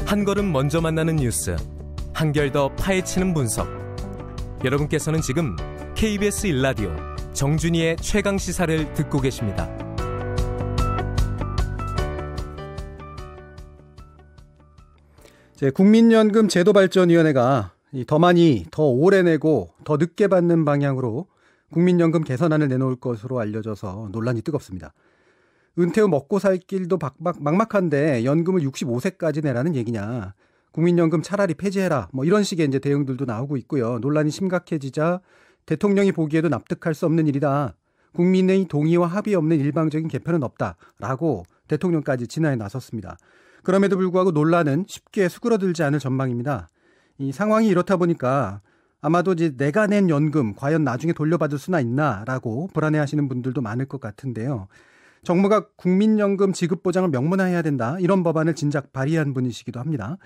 한 걸음 먼저 만나는 뉴스, 한결 더 파헤치는 분석. 여러분께서는 지금 KBS 1라디오 정준희의 최강시사를 듣고 계십니다. 국민연금 제도발전위원회가 더 많이, 더 오래 내고 더 늦게 받는 방향으로 국민연금 개선안을 내놓을 것으로 알려져서 논란이 뜨겁습니다. 은퇴 후 먹고 살 길도 막막한데 연금을 65세까지 내라는 얘기냐. 국민연금 차라리 폐지해라. 이런 식의 이제 대응들도 나오고 있고요. 논란이 심각해지자 대통령이 보기에도 납득할 수 없는 일이다. 국민의 동의와 합의 없는 일방적인 개편은 없다라고 대통령까지 진화에 나섰습니다. 그럼에도 불구하고 논란은 쉽게 수그러들지 않을 전망입니다. 이 상황이 이렇다 보니까 아마도 이제 내가 낸 연금 과연 나중에 돌려받을 수나 있나라고 불안해하시는 분들도 많을 것 같은데요. 정부가 국민연금 지급 보장을 명문화해야 된다. 이런 법안을 진작 발의한 분이시기도 합니다.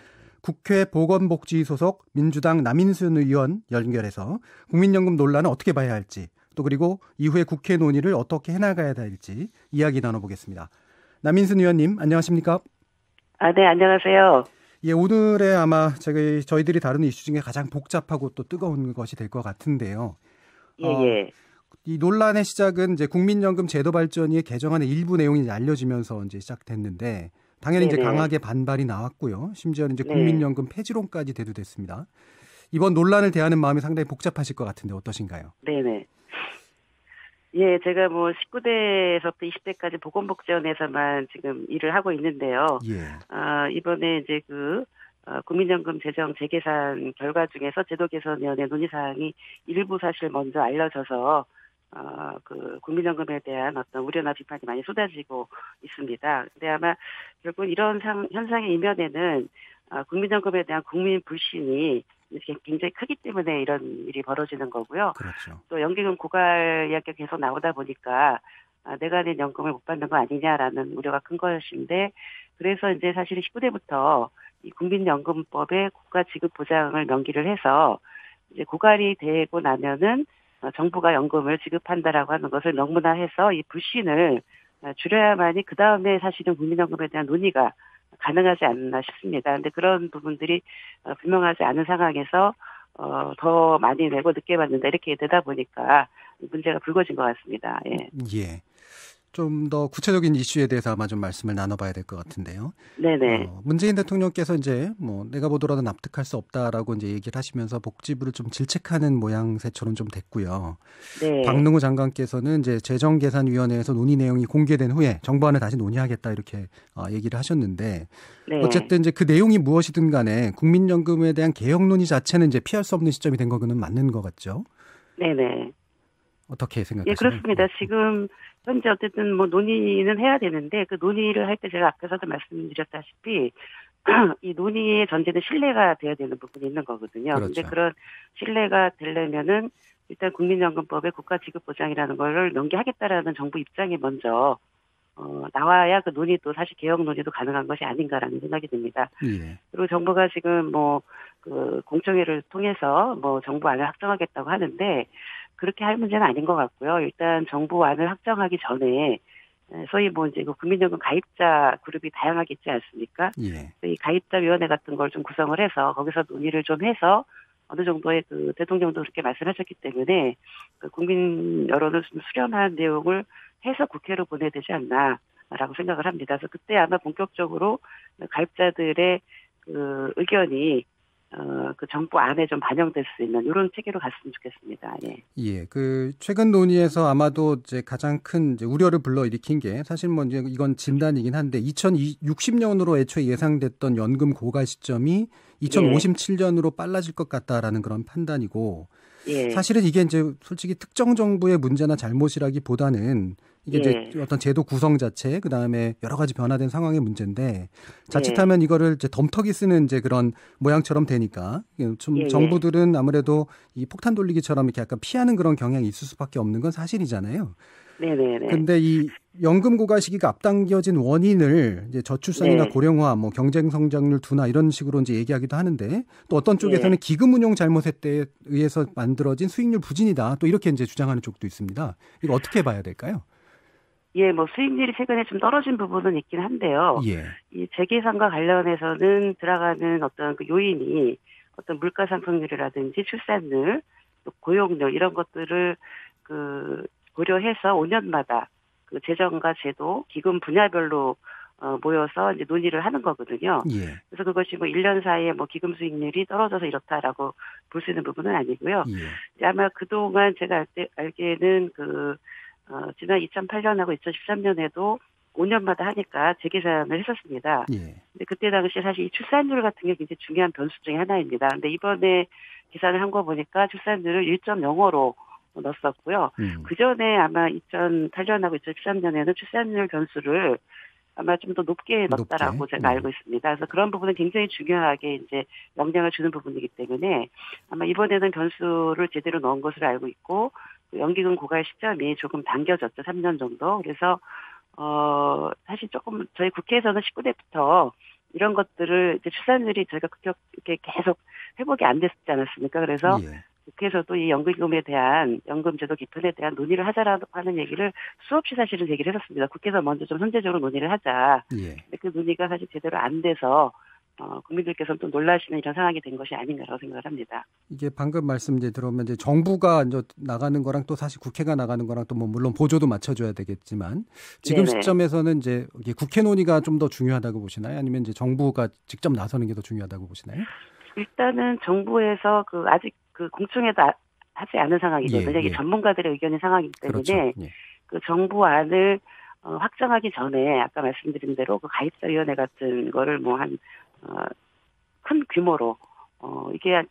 국회 보건복지 소속 민주당 남인순 의원 연결해서 국민연금 논란을 어떻게 봐야 할지, 또 그리고 이후에 국회 논의를 어떻게 해나가야 할지 이야기 나눠보겠습니다. 남인순 의원님, 안녕하십니까? 네, 안녕하세요. 예, 오늘의 아마 저희들이 다루는 이슈 중에 가장 복잡하고 또 뜨거운 것이 될 것 같은데요. 예. 이 논란의 시작은 이제 국민연금 제도 발전위의 개정안의 일부 내용이 알려지면서 이제 시작됐는데, 당연히 네네. 이제 강하게 반발이 나왔고요. 심지어는 이제 국민연금 폐지론까지 대두됐습니다. 이번 논란을 대하는 마음이 상당히 복잡하실 것 같은데 어떠신가요? 네네. 예, 제가 19대에서부터 20대까지 보건복지원에서만 지금 일을 하고 있는데요. 예. 이번에 이제 국민연금 재정 재계산 결과 중에서 제도 개선위원회 논의사항이 일부 사실 먼저 알려져서 국민연금에 대한 어떤 우려나 비판이 많이 쏟아지고 있습니다. 근데 아마 결국 이런 현상의 이면에는 국민연금에 대한 국민 불신이 굉장히 크기 때문에 이런 일이 벌어지는 거고요. 그렇죠. 또 연기금 고갈 이야기가 계속 나오다 보니까 내가 낸 연금을 못 받는 거 아니냐라는 우려가 큰 것인데, 그래서 이제 사실 19대부터 이 국민연금법에 국가 지급 보장을 명기를 해서 이제 고갈이 되고 나면은 정부가 연금을 지급한다라고 하는 것을 명문화해서 이 불신을 줄여야만이 그 다음에 사실은 국민연금에 대한 논의가 가능하지 않나 싶습니다. 근데 그런 부분들이 분명하지 않은 상황에서 더 많이 내고 늦게 받는다 이렇게 되다 보니까 문제가 불거진 것 같습니다. 예. 좀 더 구체적인 이슈에 대해서 아마 좀 말씀을 나눠봐야 될 것 같은데요. 네네. 문재인 대통령께서 이제 내가 보더라도 납득할 수 없다라고 이제 얘기를 하시면서 복지부를 좀 질책하는 모양새처럼 좀 됐고요. 네. 박능후 장관께서는 이제 재정계산위원회에서 논의 내용이 공개된 후에 정부안을 다시 논의하겠다 이렇게 얘기를 하셨는데, 네. 어쨌든 이제 그 내용이 무엇이든 간에 국민연금에 대한 개혁 논의 자체는 이제 피할 수 없는 시점이 된 거는 맞는 것 같죠? 네네. 어떻게 생각하세요? 예, 그렇습니다. 지금 현재 어쨌든 논의는 해야 되는데, 그 논의를 할 때 제가 앞에서도 말씀드렸다시피 이 논의의 전제는 신뢰가 돼야 되는 부분이 있는 거거든요. 그렇죠. 근데 그런 신뢰가 되려면은 일단 국민연금법의 국가지급보장이라는 걸 명기하겠다라는 정부 입장이 먼저 나와야 그 논의도 사실 개혁 논의도 가능한 것이 아닌가라는 생각이 듭니다. 예. 그리고 정부가 지금 공청회를 통해서 정부안을 확정하겠다고 하는데, 그렇게 할 문제는 아닌 것 같고요. 일단 정부안을 확정하기 전에 소위 이제 국민연금 가입자 그룹이 다양하게 있지 않습니까? 예. 이 가입자위원회 같은 걸 좀 구성을 해서 거기서 논의를 좀 해서 어느 정도의 대통령도 그렇게 말씀하셨기 때문에 국민 여론을 좀 수렴한 내용을 해서 국회로 보내야 되지 않나라고 생각을 합니다. 그래서 그때 아마 본격적으로 가입자들의 의견이 그 정부 안에 좀 반영될 수 있는 이런 체계로 갔으면 좋겠습니다. 예. 예. 최근 논의에서 아마도 이제 가장 큰 우려를 불러일으킨 게, 사실 이제 이건 진단이긴 한데 2060년으로 애초에 예상됐던 연금 고갈 시점이 2057년으로 빨라질 것 같다라는 그런 판단이고, 예. 사실은 이게 이제 솔직히 특정 정부의 문제나 잘못이라기보다는 이게 이제 어떤 제도 구성 자체, 그 다음에 여러 가지 변화된 상황의 문제인데, 자칫하면 이거를 이제 덤터기 쓰는 이제 그런 모양처럼 되니까 좀 정부들은 아무래도 이 폭탄 돌리기처럼 이렇게 약간 피하는 그런 경향이 있을 수밖에 없는 건 사실이잖아요. 네네네. 근데 이 연금 고갈 시기가 앞당겨진 원인을 이제 저출산이나 고령화, 경쟁 성장률 둔화 이런 식으로 이제 얘기하기도 하는데, 또 어떤 쪽에서는 기금 운용 잘못에 의해서 만들어진 수익률 부진이다, 또 이렇게 이제 주장하는 쪽도 있습니다. 이거 어떻게 봐야 될까요? 예, 뭐 수익률이 최근에 좀 떨어진 부분은 있긴 한데요. 예. 이 재계산과 관련해서는 들어가는 어떤 그 요인이 어떤 물가 상승률이라든지 출산율, 또 고용률 이런 것들을 그 고려해서 5년마다 그 재정과 제도, 기금 분야별로 모여서 이제 논의를 하는 거거든요. 예. 그래서 그것이 뭐 1년 사이에 뭐 기금 수익률이 떨어져서 이렇다라고 볼 수 있는 부분은 아니고요. 예. 이제 아마 그동안 제가 알기에는 지난 2008년하고 2013년에도 5년마다 하니까 재계산을 했었습니다. 예. 근데 그때 당시 사실 이 출산율 같은 게 굉장히 중요한 변수 중에 하나입니다. 근데 이번에 계산을 한 거 보니까 출산율을 1.05로 넣었었고요. 그 전에 아마 2008년하고 2013년에는 출산율 변수를 아마 좀 더 높게 넣었다라고 제가 알고 있습니다. 그래서 그런 부분은 굉장히 중요하게 이제 영향을 주는 부분이기 때문에 아마 이번에는 변수를 제대로 넣은 것으로 알고 있고 연기금 고갈 시점이 조금 당겨졌죠. 3년 정도. 그래서 사실 조금 저희 국회에서는 19대부터 이런 것들을 이제 출산율이 저희가 이렇게 계속 회복이 안 됐지 않았습니까? 그래서 예. 국회에서도 이 연금에 대한 연금제도 개편에 대한 논의를 하자라고 하는 얘기를 수없이 사실은 얘기를 했었습니다. 국회에서 먼저 좀 선제적으로 논의를 하자. 예. 근데 그 논의가 사실 제대로 안 돼서 국민들께서는 또 놀라시는 이런 상황이 된 것이 아닌가라고 생각을 합니다. 이게 방금 말씀 이제 들어오면 이제 정부가 이제 나가는 거랑 또 사실 국회가 나가는 거랑 또 뭐 물론 보조도 맞춰줘야 되겠지만 지금 네네. 시점에서는 이제 이게 국회 논의가 좀 더 중요하다고 보시나요? 아니면 이제 정부가 직접 나서는 게 더 중요하다고 보시나요? 일단은 정부에서 아직 공청회도 하지 않은 상황이거든요. 예, 이게 예. 전문가দের 의견의 상황이기 때문에 그렇죠. 예. 그 정부안을 확정하기 전에 아까 말씀드린 대로 그 가입자위원회 같은 거를 뭐 큰 규모로 이게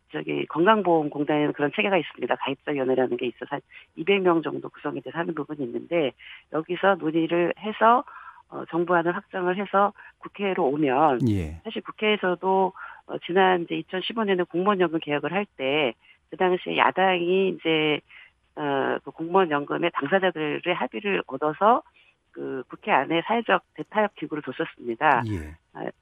건강보험공단에는 그런 체계가 있습니다. 가입자위원회라는 게 있어서 한 200명 정도 구성이 돼서 하는 부분이 있는데 여기서 논의를 해서 정부안을 확정을 해서 국회로 오면 예. 사실 국회에서도 지난 이제 2015년에 공무원연금 개혁을 할 때 그 당시에 야당이 이제 그 공무원연금의 당사자들의 합의를 얻어서 그 국회 안에 사회적 대타협 기구를 뒀었습니다. 예.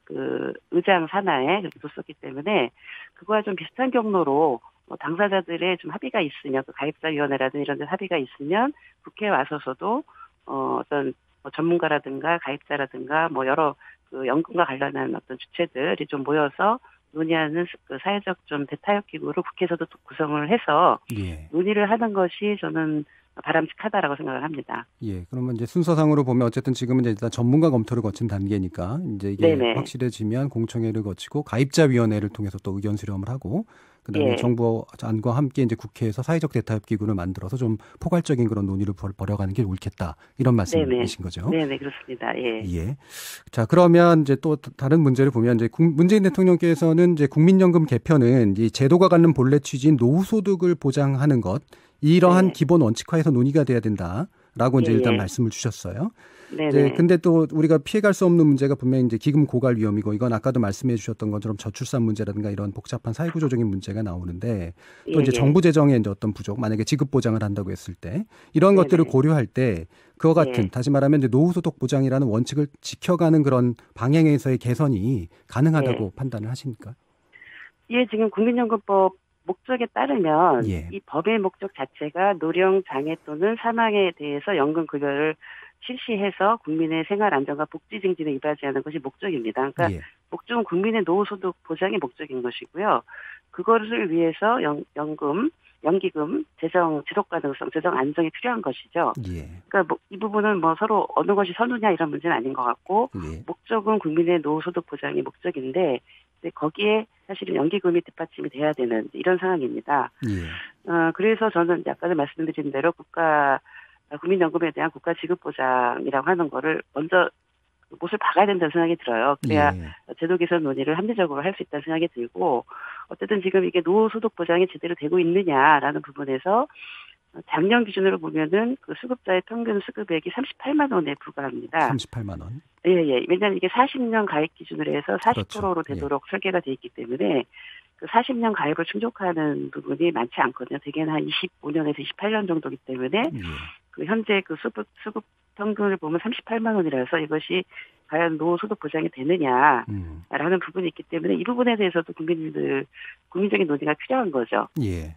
그 의장 산하에 그렇게 뒀었기 때문에 그거와 좀 비슷한 경로로 당사자들의 좀 합의가 있으면 그 가입자위원회라든지 이런 데 합의가 있으면 국회에 와서서도 어떤 전문가라든가 가입자라든가 뭐 여러 그 연금과 관련한 어떤 주체들이 좀 모여서 논의하는 그 사회적 좀 대타협 기구를 국회에서도 구성을 해서 예. 논의를 하는 것이 저는 바람직하다라고 생각을 합니다. 예. 그러면 이제 순서상으로 보면 어쨌든 지금은 이제 일단 전문가 검토를 거친 단계니까 이제 이게 네네. 확실해지면 공청회를 거치고 가입자위원회를 통해서 또 의견 수렴을 하고 그다음에 예. 정부 안과 함께 이제 국회에서 사회적 대타협 기구를 만들어서 좀 포괄적인 그런 논의를 벌여가는 게 옳겠다 이런 말씀이신 거죠? 네네 그렇습니다. 예. 예. 자 그러면 이제 또 다른 문제를 보면 이제 문재인 대통령께서는 이제 국민연금 개편은 이 제도가 갖는 본래 취지인 노후소득을 보장하는 것 이러한 네. 기본 원칙화에서 논의가 돼야 된다라고 이제 예, 일단 예. 말씀을 주셨어요. 네네. 이제 근데 또 우리가 피해갈 수 없는 문제가 분명히 이제 기금 고갈 위험이고 이건 아까도 말씀해 주셨던 것처럼 저출산 문제라든가 이런 복잡한 사회구조적인 문제가 나오는데 또 이제 예, 예. 정부 재정에 이제 어떤 부족 만약에 지급 보장을 한다고 했을 때 이런 네네. 것들을 고려할 때 그와 같은 예. 다시 말하면 이제 노후소득 보장이라는 원칙을 지켜가는 그런 방향에서의 개선이 가능하다고 예. 판단을 하십니까? 예, 지금 국민연금법 목적에 따르면 예. 이 법의 목적 자체가 노령, 장애 또는 사망에 대해서 연금급여를 실시해서 국민의 생활 안정과 복지 증진에 이바지하는 것이 목적입니다. 그러니까 예. 목적은 국민의 노후소득 보장이 목적인 것이고요. 그것을 위해서 연기금, 재정 지속 가능성, 재정 안정이 필요한 것이죠. 예. 그러니까 이 부분은 서로 어느 것이 선우냐 이런 문제는 아닌 것 같고 예. 목적은 국민의 노후소득 보장이 목적인데 거기에 사실은 연기금이 뒷받침이 돼야 되는 이런 상황입니다. 예. 그래서 저는 이제 아까도 말씀드린 대로 국민연금에 대한 국가 지급 보장이라고 하는 거를 먼저 못을 박아야 된다는 생각이 들어요. 그래야 예. 제도 개선 논의를 합리적으로 할 수 있다는 생각이 들고 어쨌든 지금 이게 노후소득 보장이 제대로 되고 있느냐라는 부분에서 작년 기준으로 보면은 그 수급자의 평균 수급액이 38만 원에 불과합니다. 38만 원. 예. 왜냐하면 이게 40년 가입 기준으로 해서 40%로 그렇죠. 되도록 설계가 돼 있기 때문에 그 40년 가입을 충족하는 부분이 많지 않거든요. 대개는 한 25년에서 28년 정도이기 때문에 예. 그 현재 그 수급 평균을 보면 38만 원이라서 이것이 과연 노후소득 보장이 되느냐라는 부분이 있기 때문에 이 부분에 대해서도 국민적인 논의가 필요한 거죠. 예.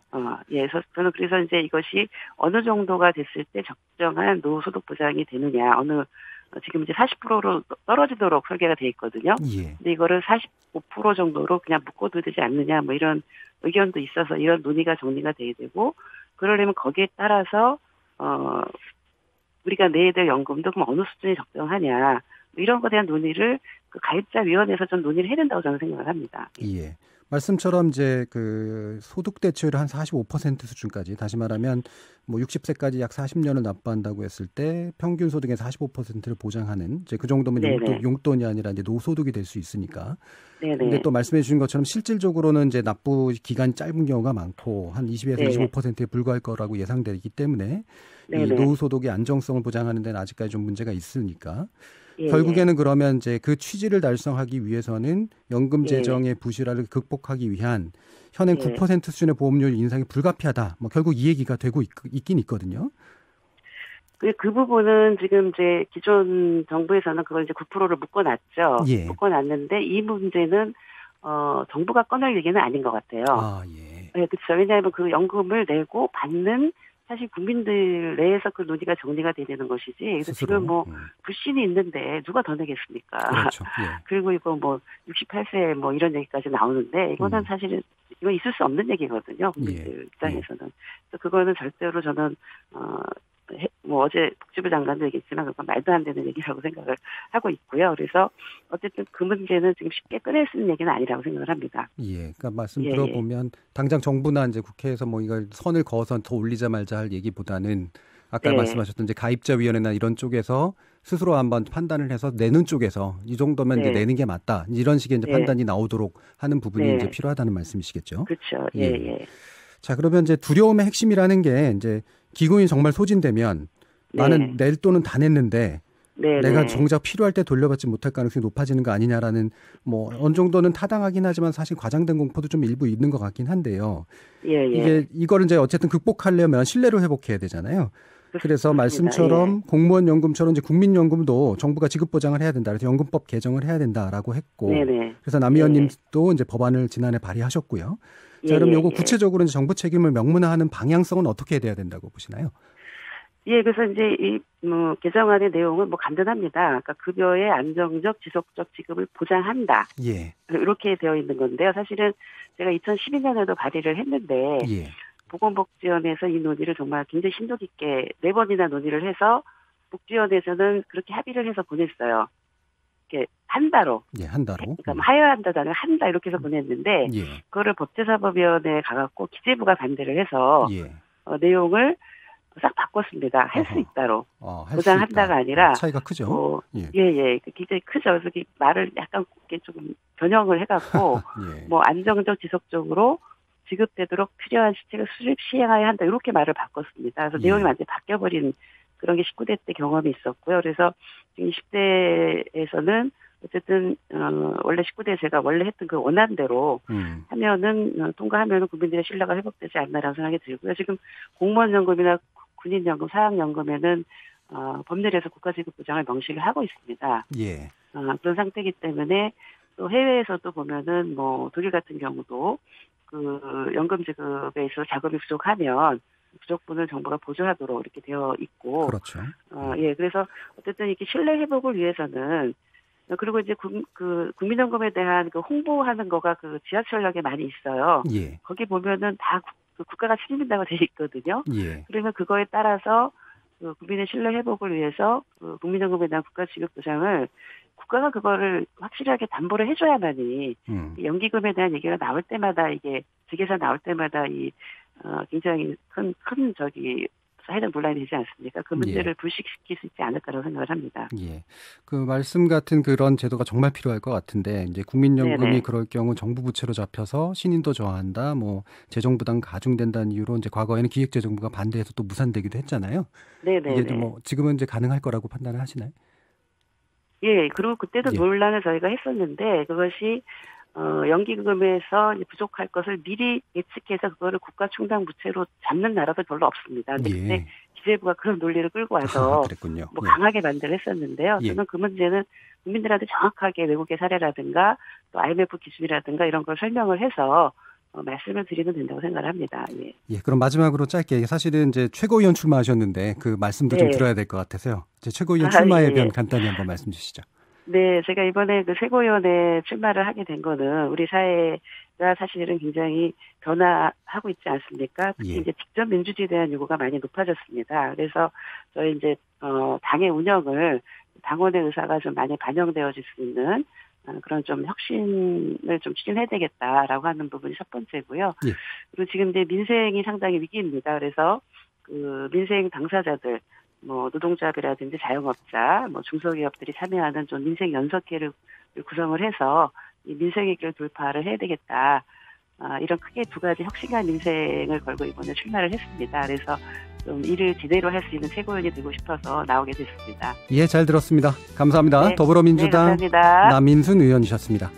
예. 저는 그래서 이제 이것이 어느 정도가 됐을 때 적정한 노후소득 보장이 되느냐, 지금 이제 40%로 떨어지도록 설계가 돼 있거든요. 예. 근데 이거를 45% 정도로 그냥 묶어도 되지 않느냐, 뭐 이런 의견도 있어서 이런 논의가 정리가 돼야 되고, 그러려면 거기에 따라서, 우리가 내야 될 연금도 그럼 어느 수준이 적정하냐, 뭐 이런 것에 대한 논의를 그 가입자위원회에서 좀 논의를 해야 된다고 저는 생각을 합니다. 예. 말씀처럼 이제 그 소득 대체율 한 45% 수준까지, 다시 말하면 뭐 60세까지 약 40년을 납부한다고 했을 때 평균 소득의 45%를 보장하는, 이제 그 정도면 용돈이 아니라 이제 노소득이 될 수 있으니까. 근데 또 말씀해 주신 것처럼 실질적으로는 이제 납부 기간이 짧은 경우가 많고 한 20에서 25%에 불과할 거라고 예상되기 때문에 이 노후소득의 안정성을 보장하는 데는 아직까지 좀 문제가 있으니까. 결국에는 그러면 이제 그 취지를 달성하기 위해서는 연금 재정의 부실화를 극복하기 위한 현행 9% 수준의 보험료율 인상이 불가피하다. 뭐 결국 이 얘기가 되고 있긴 있거든요. 그 부분은 지금 이제 기존 정부에서는 그걸 이제 9%를 묶어놨죠. 예. 묶어놨는데 이 문제는 정부가 꺼낼 얘기는 아닌 것 같아요. 예. 네, 그렇죠. 왜냐하면 그 연금을 내고 받는 사실 국민들 내에서 그 논의가 정리가 돼야 되는 것이지. 그래서 스스로. 지금 뭐 불신이 있는데 누가 더 내겠습니까? 그렇죠. 예. 그리고 이거 뭐 68세 뭐 이런 얘기까지 나오는데 이거는 사실은 이건 있을 수 없는 얘기거든요. 국민들 입장에서는. 그래서 그거는 절대로 저는 뭐 어제 복지부 장관도 얘기했지만 그건 말도 안 되는 얘기라고 생각을 하고 있고요. 그래서 어쨌든 그 문제는 지금 쉽게 꺼낼 수 있는 얘기는 아니라고 생각을 합니다. 예, 그러니까 말씀 들어보면 당장 정부나 이제 국회에서 뭐 이걸 선을 그어서 더 올리자 말자 할 얘기보다는 아까 말씀하셨던 이제 가입자위원회나 이런 쪽에서 스스로 한번 판단을 해서 내는 쪽에서 이 정도면 이제 내는 게 맞다, 이런 식의 이제 판단이 나오도록 하는 부분이 이제 필요하다는 말씀이시겠죠. 그렇죠. 예. 자, 그러면 이제 두려움의 핵심이라는 게 이제 기금이 정말 소진되면 나는 낼 돈은 다 냈는데 내가 정작 필요할 때 돌려받지 못할 가능성이 높아지는 거 아니냐라는, 뭐 어느 정도는 타당하긴 하지만 사실 과장된 공포도 좀 일부 있는 것 같긴 한데요. 이거를 이제 어쨌든 극복하려면 신뢰를 회복해야 되잖아요. 그래서 말씀처럼 공무원 연금처럼 이제 국민연금도 정부가 지급 보장을 해야 된다. 그래서 연금법 개정을 해야 된다라고 했고, 그래서 남 의원님도 이제 법안을 지난해 발의하셨고요. 자, 그럼 요거 구체적으로 이제 정부 책임을 명문화하는 방향성은 어떻게 돼야 된다고 보시나요? 그래서 이제 이 개정안의 내용은 뭐 간단합니다. 그러니까 급여의 안정적, 지속적 지급을 보장한다. 이렇게 되어 있는 건데요. 사실은 제가 2012년에도 발의를 했는데 보건복지원에서 이 논의를 정말 굉장히 심도 깊게 4번이나 논의를 해서 복지원에서는 그렇게 합의를 해서 보냈어요. 이렇게 한 달로. 한 달로. 그러니까 하여야 한다잖아요. 한 달 이렇게 해서 보냈는데 그거를 법제사법위원회에 가갖고 기재부가 반대를 해서 내용을 싹 바꿨습니다. 할 수 있다로. 보장한다가 아니라. 차이가 크죠? 굉장히 크죠. 그래서 말을 약간 좀 변형을 해갖고 뭐 안정적 지속적으로 지급되도록 필요한 시책을 수립 시행하여야 한다. 이렇게 말을 바꿨습니다. 그래서 내용이 완전히 바뀌어버린 그런 게 19대 때 경험이 있었고요. 그래서 지금 20대에서는 어쨌든 원래 19대 제가 원래 했던 그 원안대로 하면은 통과하면은 국민들의 신뢰가 회복되지 않나라는 생각이 들고요. 지금 공무원연금이나 군인연금, 사학연금에는 법률에서 국가지급보장을 명시를 하고 있습니다. 그런 상태이기 때문에 또 해외에서도 보면은 뭐 독일 같은 경우도 그 연금 지급에 있어서 자금이 부족하면 부족분을 정부가 보조하도록 이렇게 되어 있고. 그렇죠. 그래서 어쨌든 이렇게 신뢰 회복을 위해서는, 그리고 이제 국민연금에 대한 그 홍보하는 거가 그 지하철역에 많이 있어요. 거기 보면은 다 국가가 책임진다고 되어 있거든요. 그러면 그거에 따라서 그 국민의 신뢰 회복을 위해서 그 국민연금에 대한 국가 지급 보장을 국가가 그거를 확실하게 담보를 해줘야만이 연기금에 대한 얘기가 나올 때마다 이게 직에서 나올 때마다 굉장히 큰 사회적 논란이 되지 않습니까? 그 문제를 불식시킬 수 있지 않을까라고 생각을 합니다. 그 말씀 같은 그런 제도가 정말 필요할 것 같은데, 이제 국민연금이 그럴 경우 정부 부채로 잡혀서 신인도 저하한다, 뭐 재정 부담 가중된다는 이유로 이제 과거에는 기획재정부가 반대해서 또 무산되기도 했잖아요. 이게 뭐 지금은 이제 가능할 거라고 판단을 하시나요? 그리고 그때도 논란을 저희가 했었는데 그것이 연기금에서 부족할 것을 미리 예측해서 그거를 국가 충당 부채로 잡는 나라도 별로 없습니다. 근데 그때 기재부가 그런 논리를 끌고 와서 그랬군요. 뭐 강하게 반대를 했었는데요. 예. 저는 그 문제는 국민들한테 정확하게 외국의 사례라든가 또 IMF 기준이라든가 이런 걸 설명을 해서 말씀을 드리면 된다고 생각을 합니다. 예. 예, 그럼 마지막으로 짧게 사실은 이제 최고위원 출마하셨는데 그 말씀도 좀 네. 들어야 될 것 같아서요. 이제 최고위원 출마에 예. 대한 간단히 한번 말씀 주시죠. 네, 제가 이번에 그 최고위원에 출마를 하게 된 거는 우리 사회가 사실은 굉장히 변화하고 있지 않습니까? 특히 예. 이제 직접 민주주의에 대한 요구가 많이 높아졌습니다. 그래서 저희 이제 당의 운영을 당원의 의사가 좀 많이 반영되어질 수 있는 그런 좀 혁신을 좀 추진해야 되겠다라고 하는 부분이 첫 번째고요. 예. 그리고 지금 이제 민생이 상당히 위기입니다. 그래서 그 민생 당사자들, 뭐 노동조합이라든지 자영업자, 뭐 중소기업들이 참여하는 좀 민생 연석회를 구성을 해서 이 민생의 길 돌파를 해야 되겠다. 이런 크게 두 가지 혁신과 민생을 걸고 이번에 출마를 했습니다. 그래서 좀 일을 제대로 할 수 있는 최고위원이 되고 싶어서 나오게 됐습니다. 예, 잘 들었습니다. 감사합니다. 네. 더불어민주당 네, 감사합니다. 남인순 의원이셨습니다.